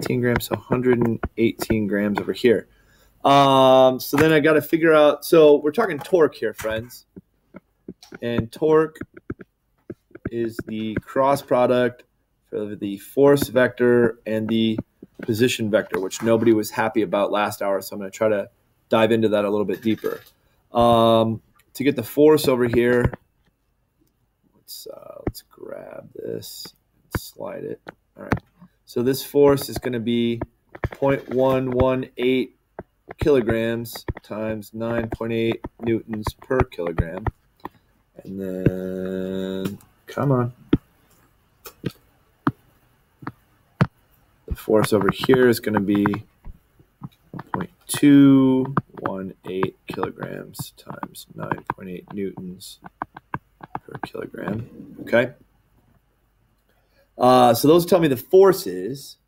18 grams, so 118 grams over here. So then I got to figure out, so we're talking torque here, friends. And torque is the cross product for the force vector and the position vector, which nobody was happy about last hour. So I'm going to try to dive into that a little bit deeper. To get the force over here, let's grab this and slide it. All right. So this force is going to be 0.118 kilograms times 9.8 newtons per kilogram. And then, come on. The force over here is going to be 0.218 kilograms times 9.8 newtons per kilogram. Okay. So those tell me the forces.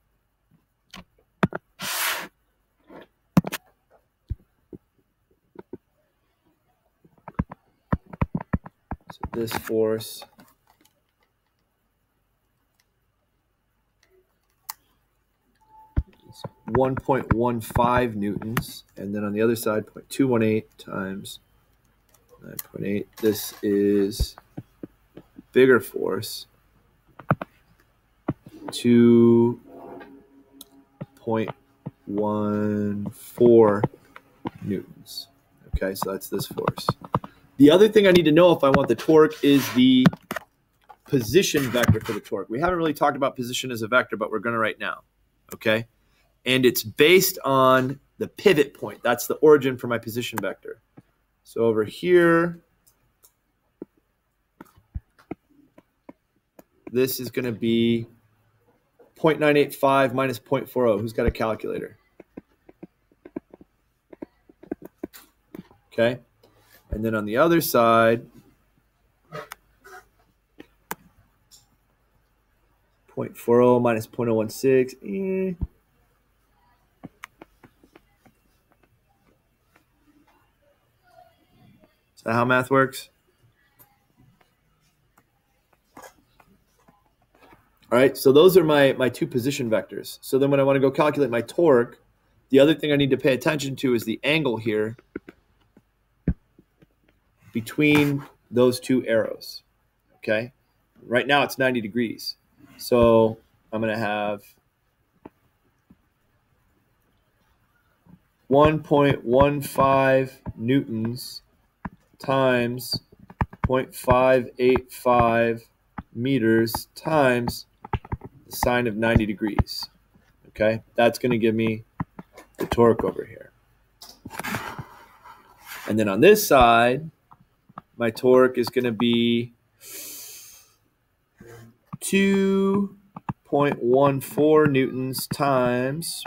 So this force is 1.15 newtons, and then on the other side, 0.218 times 9.8. This is bigger force, 2.14 newtons. Okay, so that's this force. The other thing I need to know if I want the torque is the position vector for the torque. We haven't really talked about position as a vector, but we're going to right now. Okay, and it's based on the pivot point. That's the origin for my position vector. So over here, this is going to be 0.985 minus 0.40. Who's got a calculator? Okay. And then on the other side, 0.40 minus 0.016. Is that how math works? All right, so those are my two position vectors. So then when I want to go calculate my torque, the other thing I need to pay attention to is the angle here between those two arrows, okay? Right now it's 90 degrees. So I'm going to have 1.15 newtons times 0.585 meters times the sine of 90 degrees. Okay, that's going to give me the torque over here. And then on this side, my torque is going to be 2.14 newtons times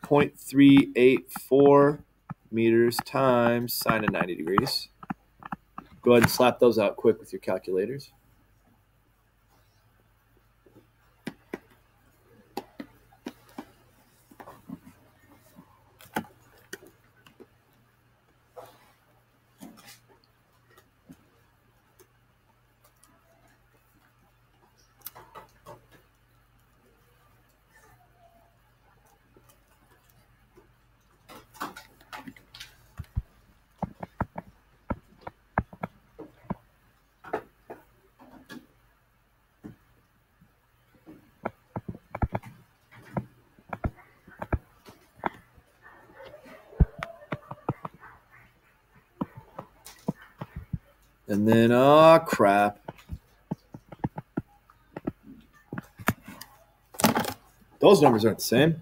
0.384 meters times sine of 90 degrees. Go ahead and slap those out quick with your calculators. And then, oh, crap. Those numbers aren't the same.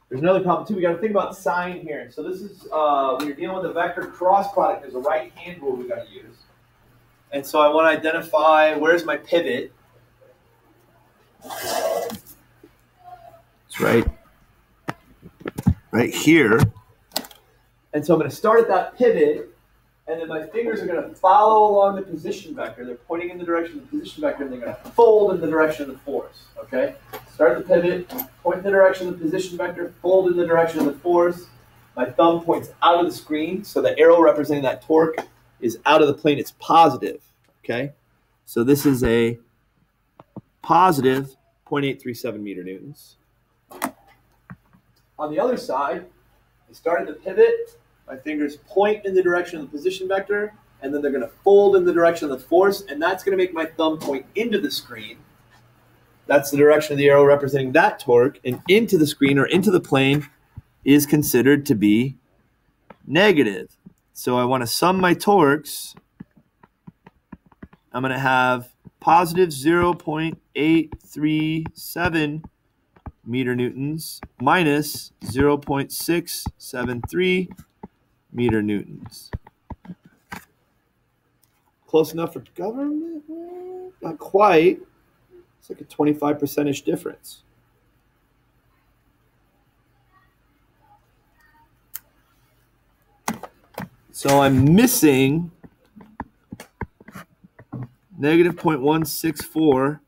There's another problem, too. We got to think about sine here. So this is, when you're dealing with a vector cross product, there's a right-hand rule we got to use. And so I want to identify where's my pivot. It's right here. And so I'm going to start at that pivot. And then my fingers are going to follow along the position vector. They're pointing in the direction of the position vector, and they're going to fold in the direction of the force. Okay? Start the pivot, point in the direction of the position vector, fold in the direction of the force. My thumb points out of the screen, so the arrow representing that torque is out of the plane. It's positive. Okay? So this is a positive 0.837 meter newtons. On the other side, I start at the pivot, my fingers point in the direction of the position vector, and then they're going to fold in the direction of the force, and that's going to make my thumb point into the screen. That's the direction of the arrow representing that torque, and into the screen or into the plane is considered to be negative. So I want to sum my torques. I'm going to have positive 0.837 meter newtons minus 0.673 meter newtons. Close enough for government? Not quite. It's like a 25% difference. So I'm missing negative 0.164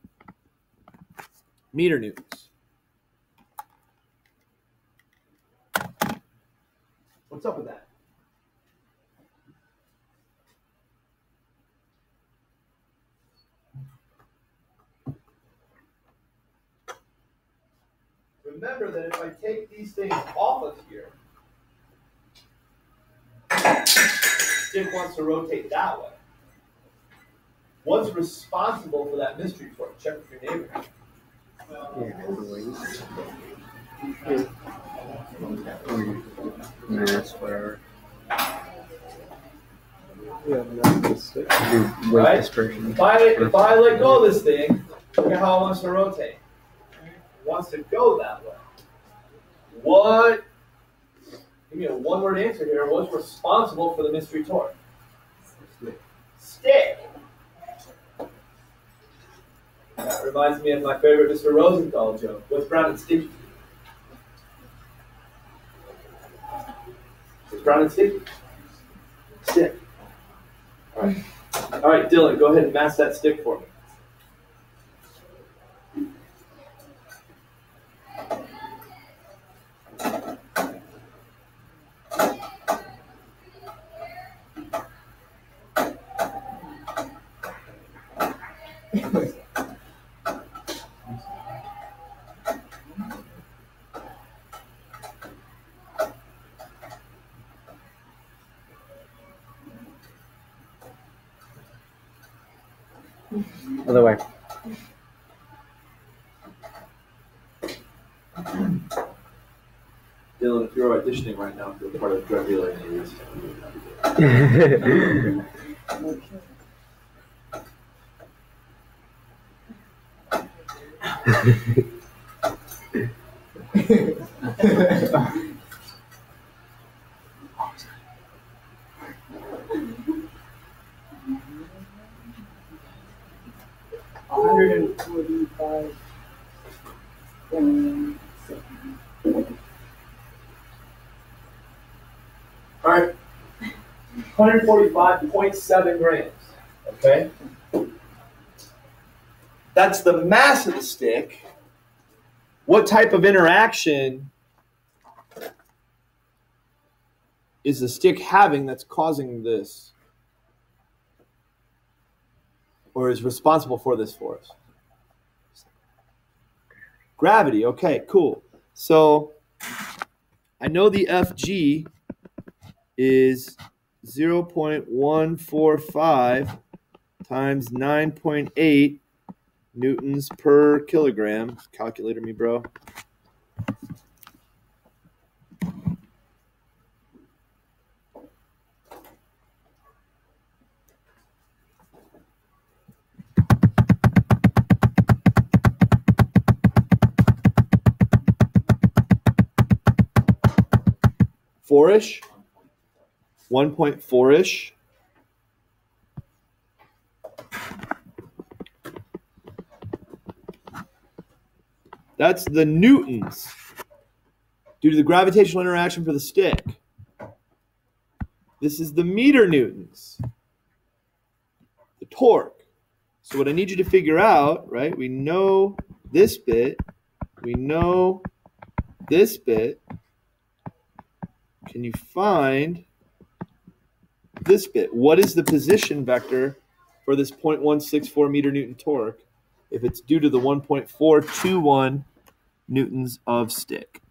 meter newtons. What's up with that? Remember that if I take these things off of here, stick wants to rotate that way. What's responsible for that mystery torque? Check with your neighbor. Mass, whatever. Right? Dispersion. If I let go of this thing, look at how it wants to rotate. It wants to go that way. What? Give me a one-word answer here. What's responsible for the mystery torque? Stick. That reminds me of my favorite Mr. Rosenthal joke. What's brown and sticky? What's brown and sticky? Stick. All right. All right, Dylan, go ahead and mass that stick for me. Other way. Dylan, if you're auditioning right now for part of drug dealer news. All right, 145.7 grams, okay? That's the mass of the stick. What type of interaction is the stick having that's causing this? Or is responsible for this force? Gravity, okay, cool. So I know the FG is 0.145 times 9.8 newtons per kilogram. Calculator me, bro. Four-ish. 1.4-ish. That's the newtons due to the gravitational interaction for the stick. This is the meter newtons, the torque. So what I need you to figure out, right, we know this bit, we know this bit. Can you find this bit? What is the position vector for this 0.164 meter newton torque if it's due to the 1.421 newtons of stick?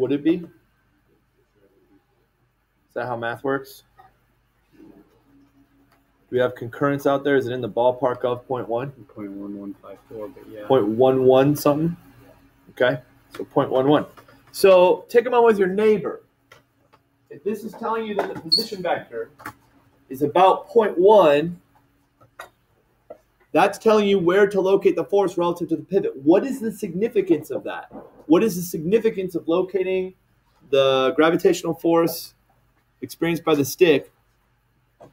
would it be? Is that how math works? Do we have concurrence out there? Is it in the ballpark of 0.1? 0.1154, but yeah. 0.11 something? Okay, so 0.11. So take them on with your neighbor. If this is telling you that the position vector is about 0.1, that's telling you where to locate the force relative to the pivot. What is the significance of that? What is the significance of locating the gravitational force experienced by the stick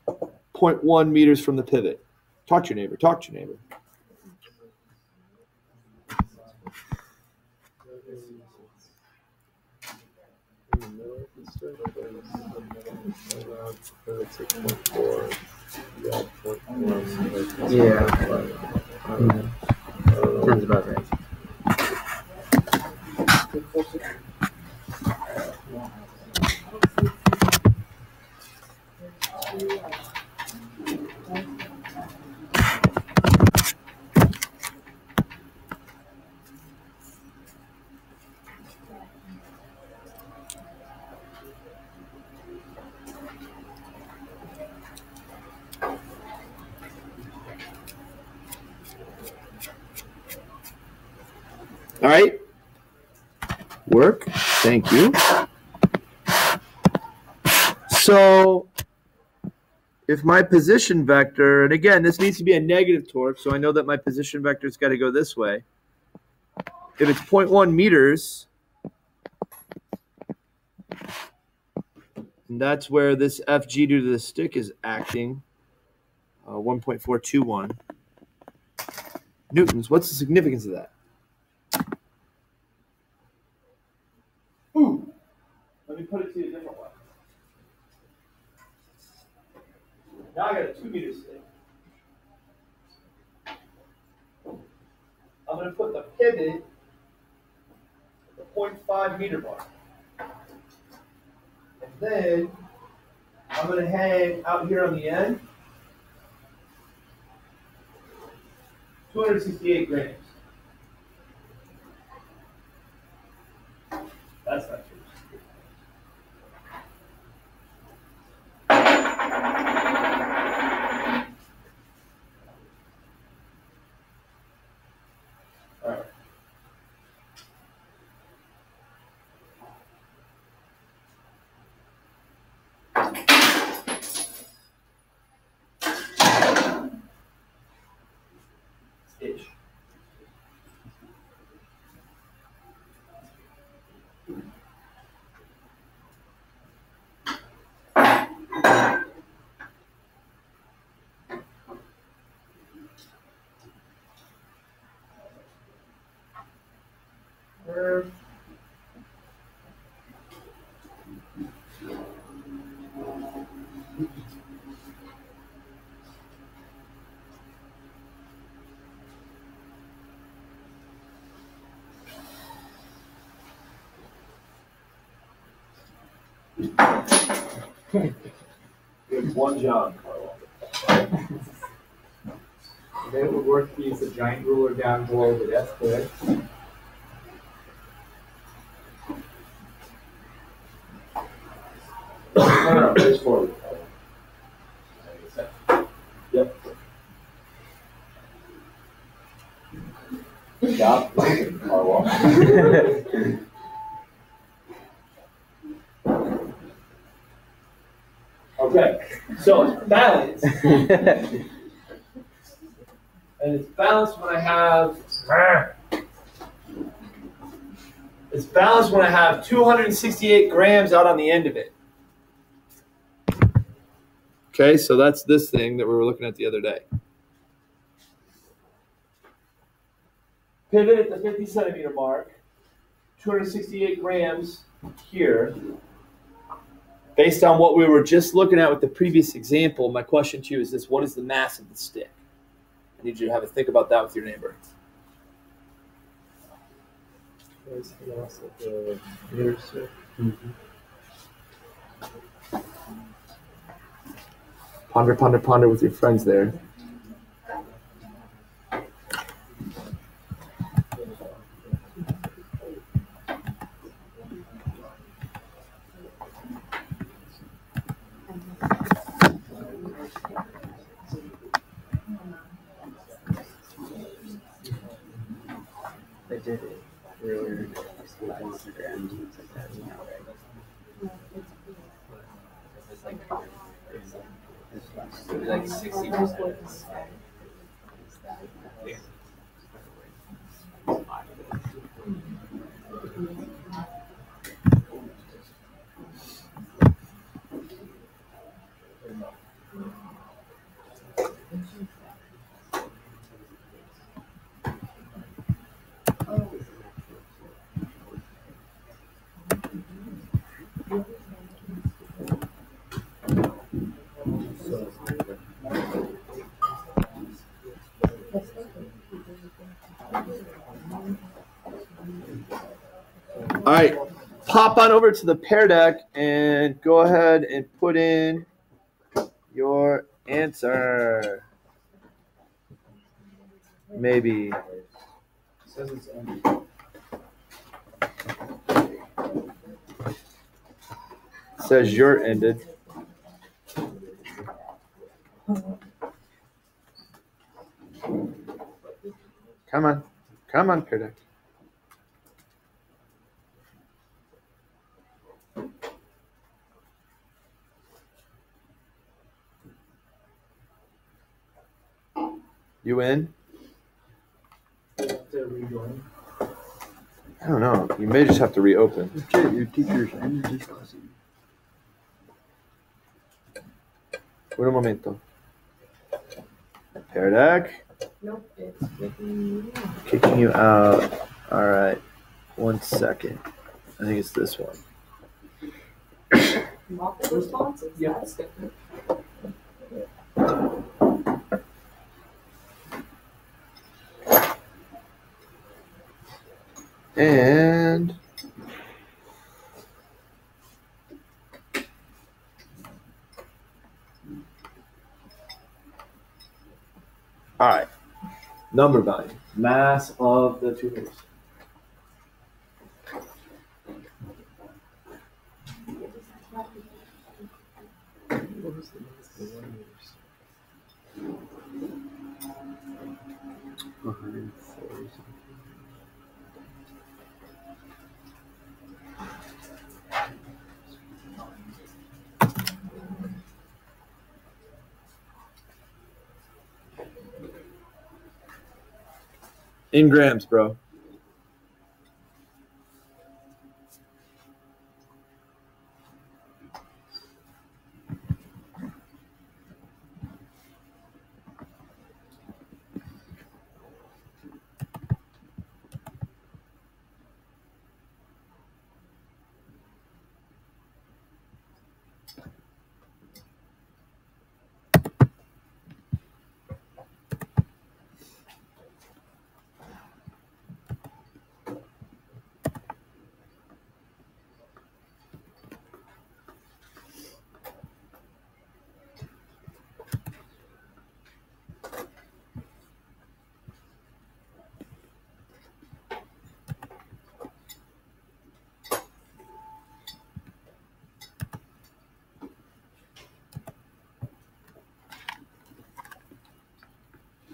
0.1 meters from the pivot? Talk to your neighbor. Talk to your neighbor. Yeah. Sounds about right. All right. Work. Thank you. So if my position vector, and again, this needs to be a negative torque, so I know that my position vector's got to go this way. If it's 0.1 meters, and that's where this FG due to the stick is acting, 1.421 newtons. What's the significance of that? Ooh. Let me put it to you a different way. Now I got a 2 meter stick. I'm going to put the pivot at the 0.5 meter mark. And then I'm going to hang out here on the end 268 grams. That's not true. All right. Ish. Good one job, Carl. Then it would work to use a giant ruler down below, but that's good. No, face forward. Yep. Good job, Carl. Okay, so it's balanced. And it's balanced when I have 268 grams out on the end of it. Okay, so that's this thing that we were looking at the other day. Pivot at the 50 centimeter mark, 268 grams here. Based on what we were just looking at with the previous example, my question to you is this: what is the mass of the stick? I need you to have a think about that with your neighbor. Where's the mass of the meter stick? Ponder, ponder, ponder with your friends there. I did it earlier. Just like Instagram and things like that. You know, It's like 60%. Yeah. All right, pop on over to the Pear Deck and go ahead and put in your answer. Maybe. Says it's empty. Says you're ended. Come on. Come on, Pear Deck. You in? To rejoin. I don't know. You may just have to reopen. Legit, your teachers ended this lesson. Un momento. Pear Deck. Nope, it's kicking. Kicking you out. All right. 1 second. I think it's this one. Multiple responses. Yeah. That's different. And all right. Number value. Mass of the two rings. What was the next one? 140 something. In grams, bro.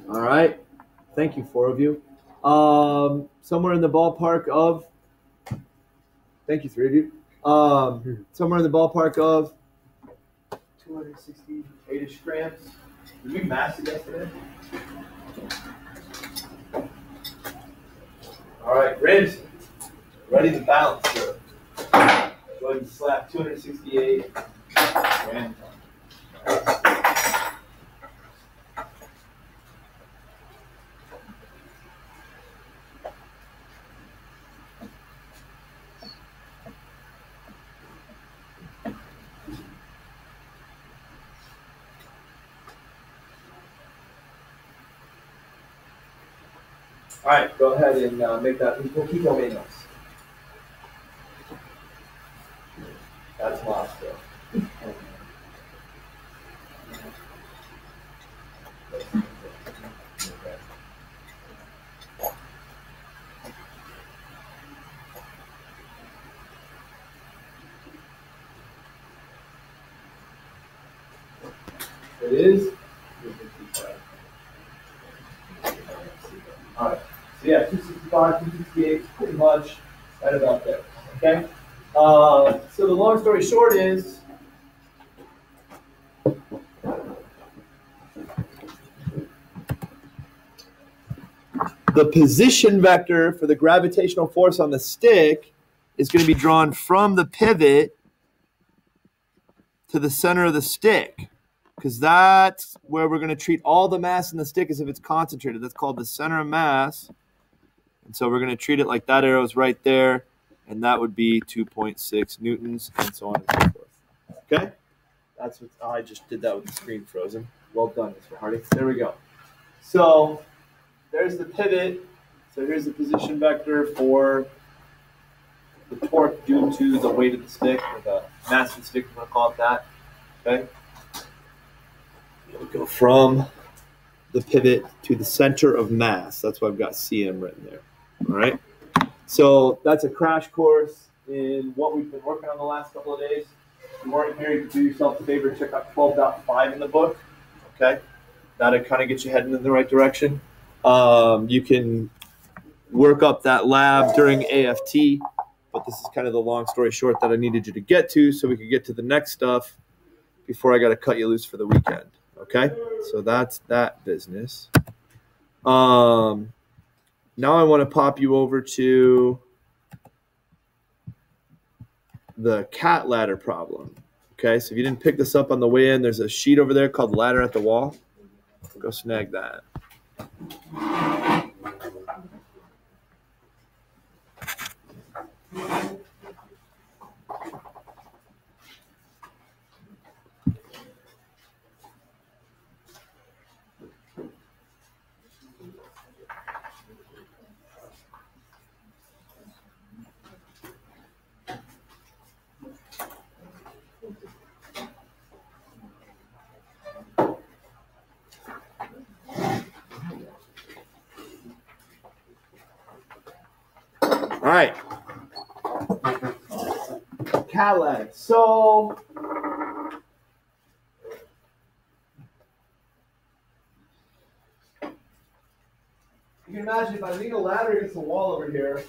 All right. Thank you, 4 of you. Somewhere in the ballpark of. Thank you, 3 of you. Somewhere in the ballpark of 268-ish grams. Did we mass it yesterday? All right, rims. Ready to bounce. Sir. Go ahead and slap 268 grams. All right, go ahead and make that un poquito menos. That's lost, bro. It is. All right. So yeah, 268. 255, 258, pretty much right about there. Okay. So the long story short is the position vector for the gravitational force on the stick is going to be drawn from the pivot to the center of the stick, because that's where we're going to treat all the mass in the stick as if it's concentrated. That's called the center of mass. And so we're going to treat it like that arrow is right there, and that would be 2.6 newtons, and so on and so forth. Okay? That's what I just did that with the screen frozen. Well done, Mr. Hardy. There we go. So there's the pivot. So here's the position vector for the torque due to the weight of the stick, or the mass of the stick, if you want to call it that. Okay? It'll go from the pivot to the center of mass. That's why I've got CM written there. All right? So that's a crash course in what we've been working on the last couple of days. If you weren't here, you can do yourself a favor, check out 12.5 in the book. Okay? That'll kind of get you heading in the right direction. You can work up that lab during AFT, but this is kind of the long story short that I needed you to get to so we could get to the next stuff before I got to cut you loose for the weekend. Okay? So that's that business. Now I want to pop you over to the cat ladder problem. Okay, so if you didn't pick this up on the way in, there's a sheet over there called Ladder at the Wall. Go snag that. All right. Cat ladder. So you can imagine if I lean a ladder against the wall over here,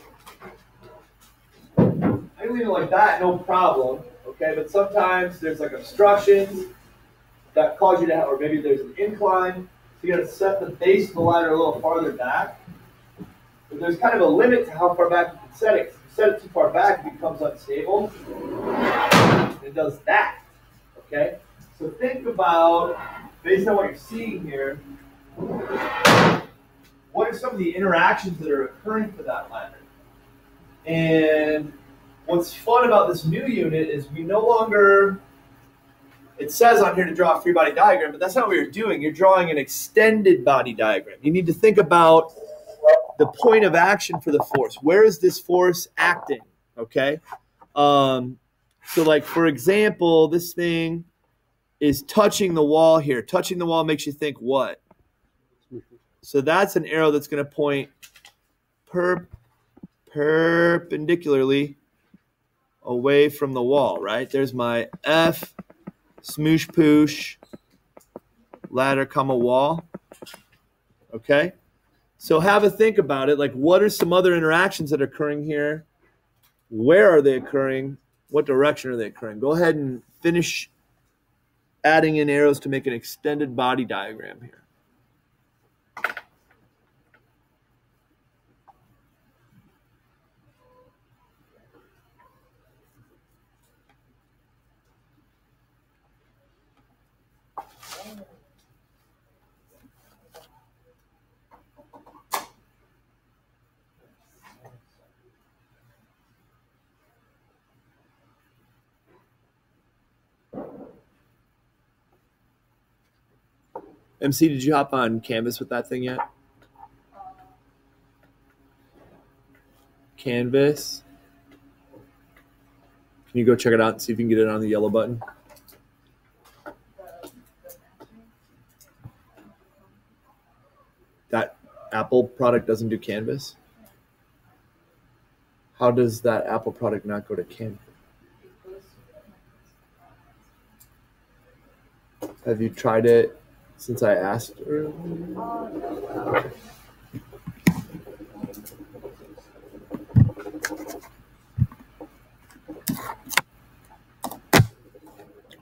I can lean it like that, no problem. Okay, but sometimes there's like obstructions that cause you to have, or maybe there's an incline, so you got to set the base of the ladder a little farther back. But there's kind of a limit to how far back you can set it. If you set it too far back, it becomes unstable. It does that. Okay? So think about, based on what you're seeing here, what are some of the interactions that are occurring for that ladder? And what's fun about this new unit is we no longer, it says on here to draw a free body diagram, but that's not what you're doing. You're drawing an extended body diagram. You need to think about the point of action for the force. Where is this force acting? Okay? So like, for example, this thing is touching the wall here. Touching the wall makes you think what? So that's an arrow that's going to point perpendicularly away from the wall, right? There's my F, smoosh poosh, ladder, comma, wall. Okay? So have a think about it. Like, what are some other interactions that are occurring here? Where are they occurring? What direction are they occurring? Go ahead and finish adding in arrows to make an extended body diagram here. MC, did you hop on Canvas with that thing yet? Canvas. Can you go check it out and see if you can get it on the yellow button? That Apple product doesn't do Canvas? How does that Apple product not go to Canvas? Have you tried it since I asked earlier?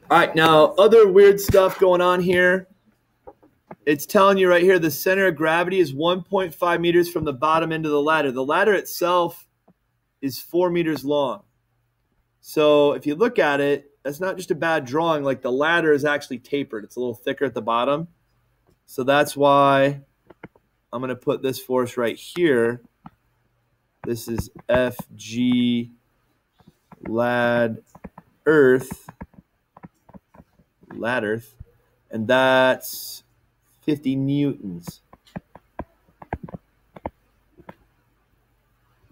All right, now other weird stuff going on here. It's telling you right here the center of gravity is 1.5 meters from the bottom end of the ladder. The ladder itself is 4 meters long. So if you look at it, that's not just a bad drawing. Like the ladder is actually tapered. It's a little thicker at the bottom. So that's why I'm going to put this force right here. This is FG lad earth, and that's 50 newtons.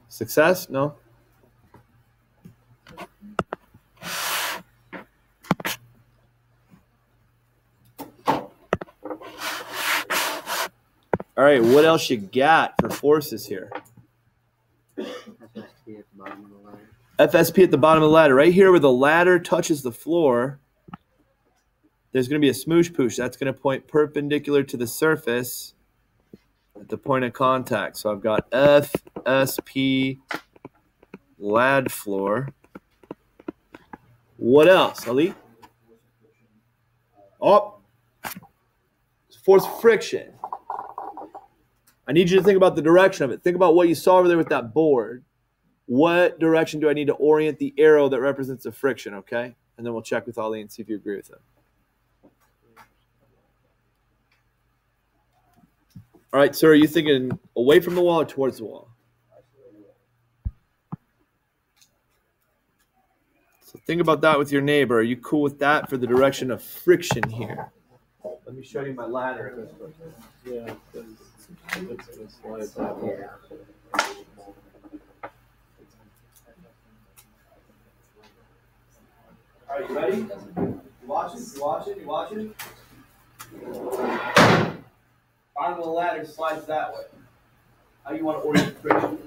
Success? No? All right, what else you got for forces here? FSP at the bottom of the ladder. FSP at the bottom of the ladder. Right here where the ladder touches the floor, there's going to be a smoosh poosh. That's going to point perpendicular to the surface at the point of contact. So I've got FSP lad floor. What else, Ali? Oh, force friction. I need you to think about the direction of it. Think about what you saw over there with that board. What direction do I need to orient the arrow that represents the friction, okay? And then we'll check with Ali and see if you agree with him. All right, sir, are you thinking away from the wall or towards the wall? So think about that with your neighbor. Are you cool with that for the direction of friction here? Let me show you my ladder. Yeah, it's gonna slide that way. Yeah. All right, you ready? You watching? You watching? You watching? Arm of the ladder slides that way. How do you want to orient friction?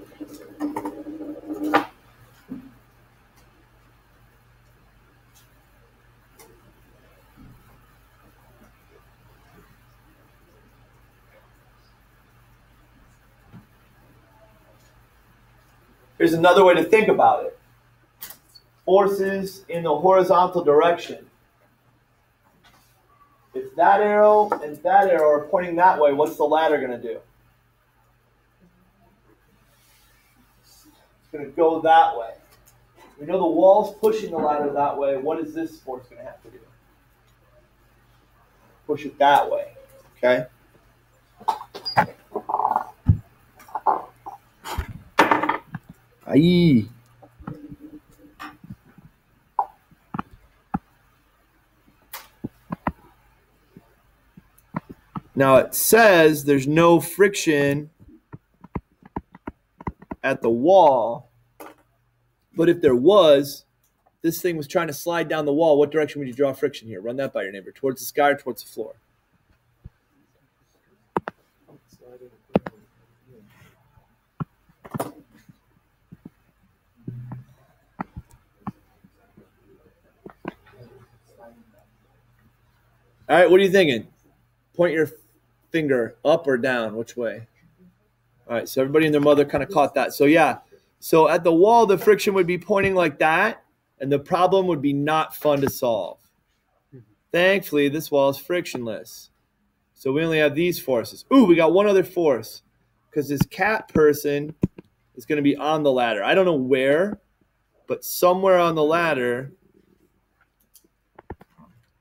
Here's another way to think about it. Forces in the horizontal direction. If that arrow and that arrow are pointing that way, what's the ladder going to do? It's going to go that way. We know the wall's pushing the ladder that way. What is this force going to have to do? Push it that way. Okay? Aye. Now it says there's no friction at the wall, but if there was, this thing was trying to slide down the wall, what direction would you draw friction here? Run that by your neighbor. Towards the sky or towards the floor? All right, what are you thinking? Point your finger up or down, which way? All right, so everybody and their mother kind of caught that. So yeah, so at the wall, the friction would be pointing like that, and the problem would be not fun to solve. Thankfully, this wall is frictionless. So we only have these forces. Ooh, we got one other force, because this cat person is going to be on the ladder. I don't know where, but somewhere on the ladder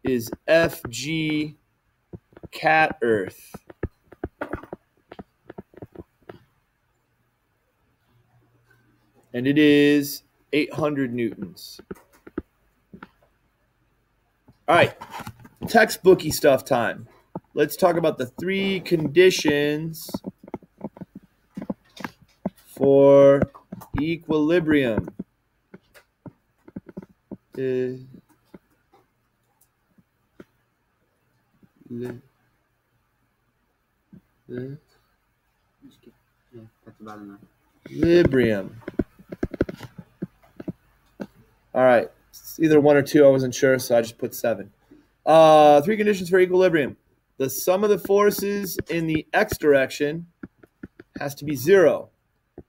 is FG cat earth. And it is 800 newtons. All right, textbooky stuff time. Let's talk about the 3 conditions for equilibrium. Equilibrium. All right. It's either 1 or 2. I wasn't sure, so I just put 7. 3 conditions for equilibrium. The sum of the forces in the x direction has to be 0.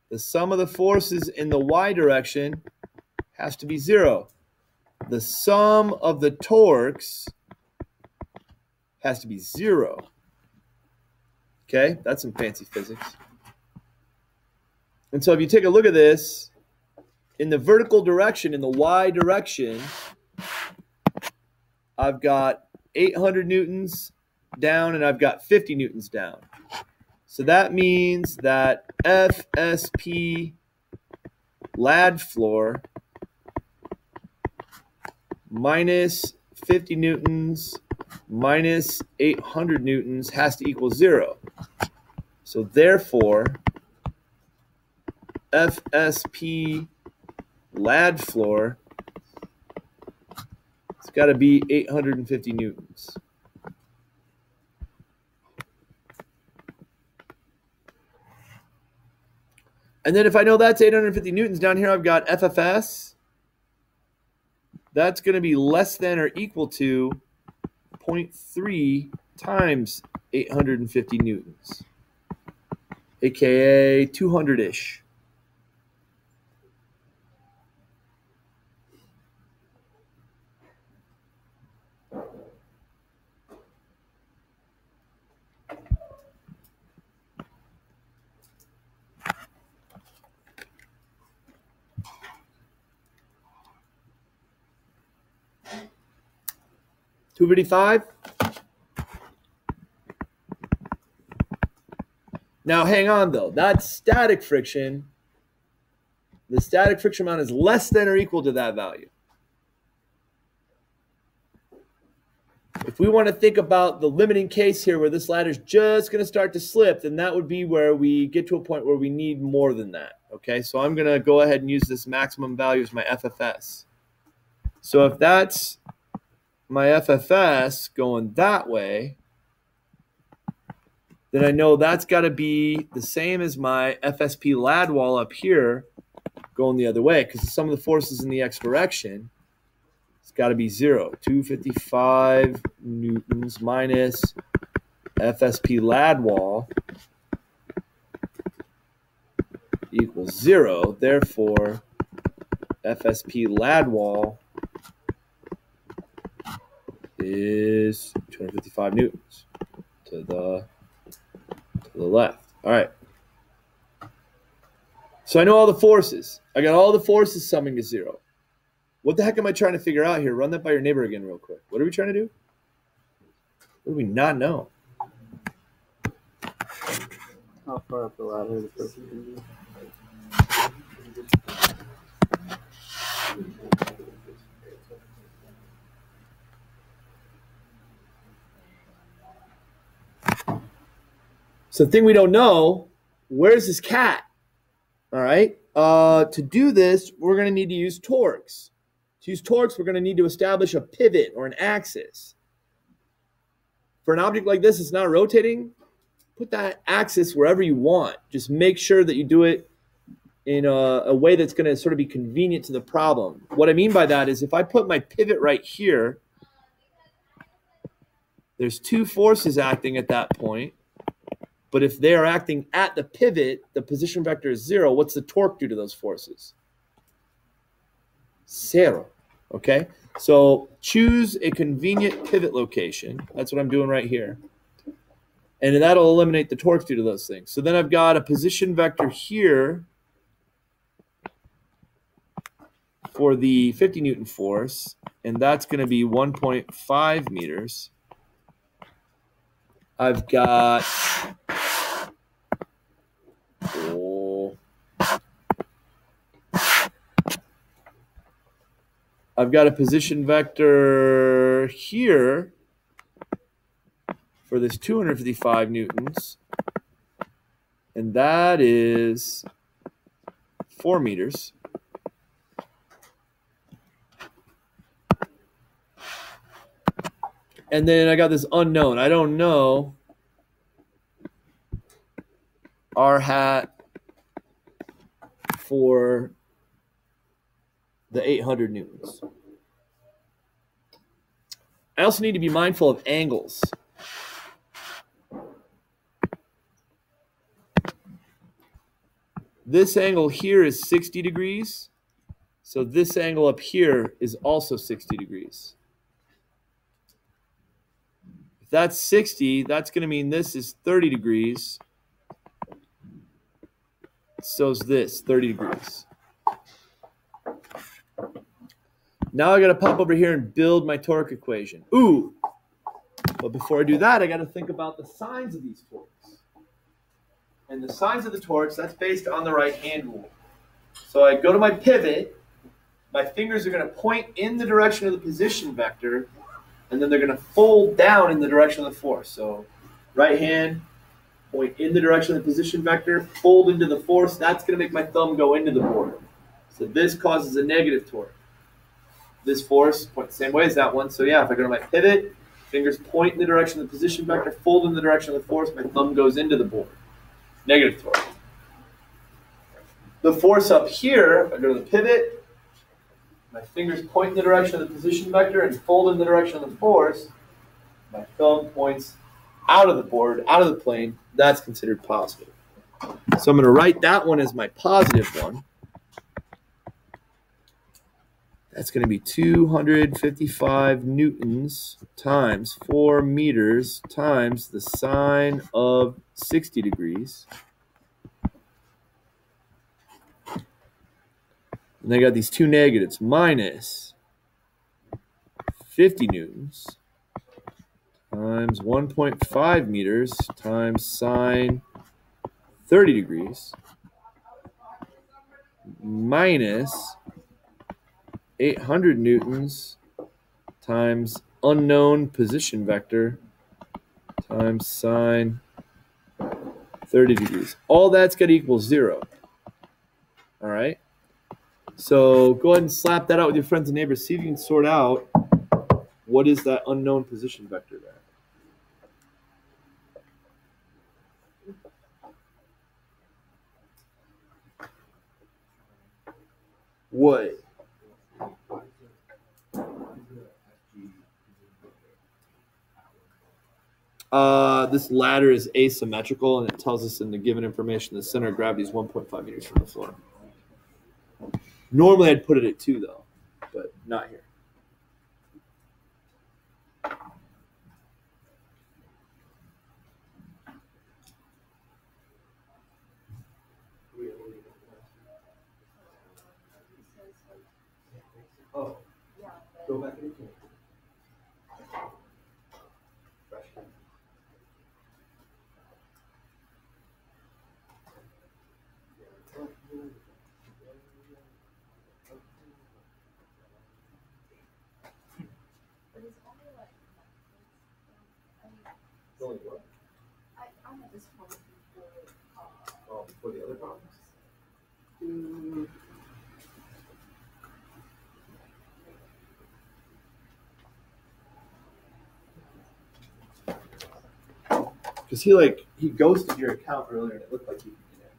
The sum of the forces in the y direction has to be 0. the sum of the torques has to be 0. Okay, that's some fancy physics. And so if you take a look at this, in the vertical direction, in the y direction, I've got 800 newtons down and I've got 50 newtons down. So that means that FSP lad floor minus 50 newtons minus 800 newtons has to equal 0. So therefore, FSP lad floor, it's got to be 850 newtons. And then if I know that's 850 newtons, down here I've got FFS. That's going to be less than or equal to 0.3 times 850 newtons, aka 200-ish. $255. Now hang on though. That's static friction. The static friction amount is less than or equal to that value. If we want to think about the limiting case here where this ladder is just going to start to slip, then that would be where we get to a point where we need more than that. Okay, so I'm going to go ahead and use this maximum value as my FFS. So if that's my FFS going that way, then I know that's got to be the same as my FSP lad wall up here going the other way, because some of the forces in the x direction, it's got to be 0. 255 newtons minus FSP lad wall equals 0. Therefore, FSP lad wall is 255 newtons to the left. All right. So I know all the forces. I got all the forces summing to 0. What the heck am I trying to figure out here? Run that by your neighbor again real quick. What are we trying to do? What do we not know? How far up the ladder the person can be. So the thing we don't know, where's this cat? All right. To do this, we're going to need to use torques. To use torques, we're going to need to establish a pivot or an axis. For an object like this, it's not rotating. Put that axis wherever you want. Just make sure that you do it in a way that's going to sort of be convenient to the problem. What I mean by that is if I put my pivot right here, there's two forces acting at that point. But if they are acting at the pivot, the position vector is 0. What's the torque do to those forces? 0. Okay? So choose a convenient pivot location. That's what I'm doing right here. And that'll eliminate the torques due to those things. So then I've got a position vector here for the 50 Newton force, and that's going to be 1.5 meters. I've got a position vector here for this 255 newtons, and that is 4 meters. And then I got this unknown. I don't know R hat for the 800 newtons. I also need to be mindful of angles. This angle here is 60 degrees. So this angle up here is also 60 degrees. If that's 60, that's going to mean this is 30 degrees. So is this, 30 degrees. Now I got to pop over here and build my torque equation. Ooh! But before I do that, I got to think about the signs of these torques. And the signs of the torques, that's based on the right-hand rule. So I go to my pivot. My fingers are going to point in the direction of the position vector, and then they're going to fold down in the direction of the force. So right hand, point in the direction of the position vector, fold into the force. That's going to make my thumb go into the board. So this causes a negative torque. This force points the same way as that one. So yeah, if I go to my pivot, fingers point in the direction of the position vector, fold in the direction of the force, my thumb goes into the board. Negative torque. The force up here, if I go to the pivot, my fingers point in the direction of the position vector and fold in the direction of the force. My thumb points out of the board, out of the plane. That's considered positive. So I'm going to write that one as my positive one. That's going to be 255 newtons times 4 meters times the sine of 60 degrees. And I got these two negatives, minus 50 newtons times 1.5 meters times sine 30 degrees minus 800 newtons times unknown position vector times sine 30 degrees. All that's got to equal 0. All right? So go ahead and slap that out with your friends and neighbors. See if you can sort out what is that unknown position vector there. What? This ladder is asymmetrical, and it tells us in the given information the center of gravity is 1.5 meters from the floor. Normally I'd put it at 2, though, but not here. Oh, go back in. I had this one before. For the other problems. Because he ghosted your account earlier, and it looked like he could get in.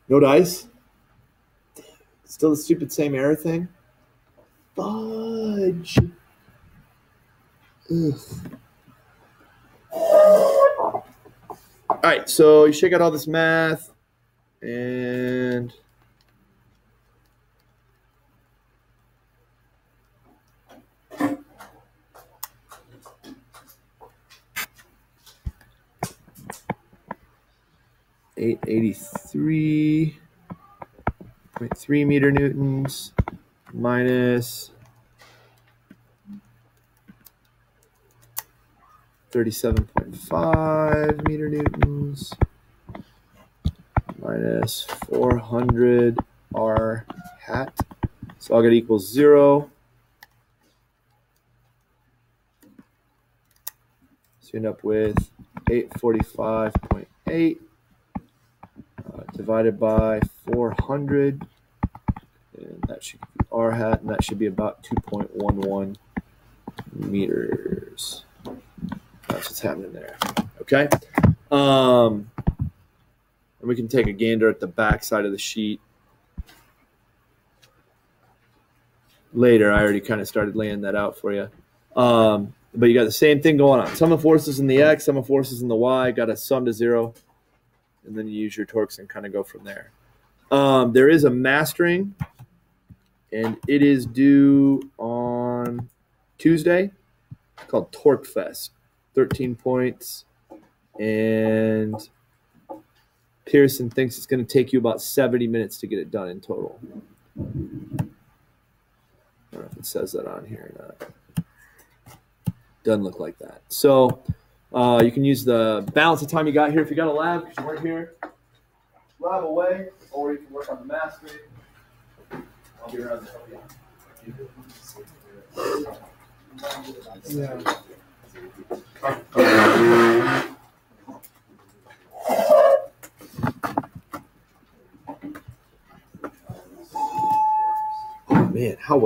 No dice? Still the stupid same error thing? Fudge. Ugh. All right, so you shake out all this math, and 883.3 meter newtons minus 37.5 meter newtons minus 400 r hat. So I'll get equals 0. So you end up with 845.8 divided by 400. And that should be r hat, and that should be about 2.11 meters. That's what's happening there. Okay. And we can take a gander at the back side of the sheet later. I already kind of started laying that out for you. But you got the same thing going on. Sum of forces in the x, sum of forces in the y, got to sum to 0. And then you use your torques and kind of go from there. There is a mastering, and it is due on Tuesday. It's called Torque Fest. 13 points. And Pearson thinks it's going to take you about 70 minutes to get it done in total. I don't know if it says that on here or not. Doesn't look like that. So you can use the balance of time you got here if you got a lab because you weren't here. Lab away, or you can work on the mastering. I'll be around to help you. Yeah. Oh man, how well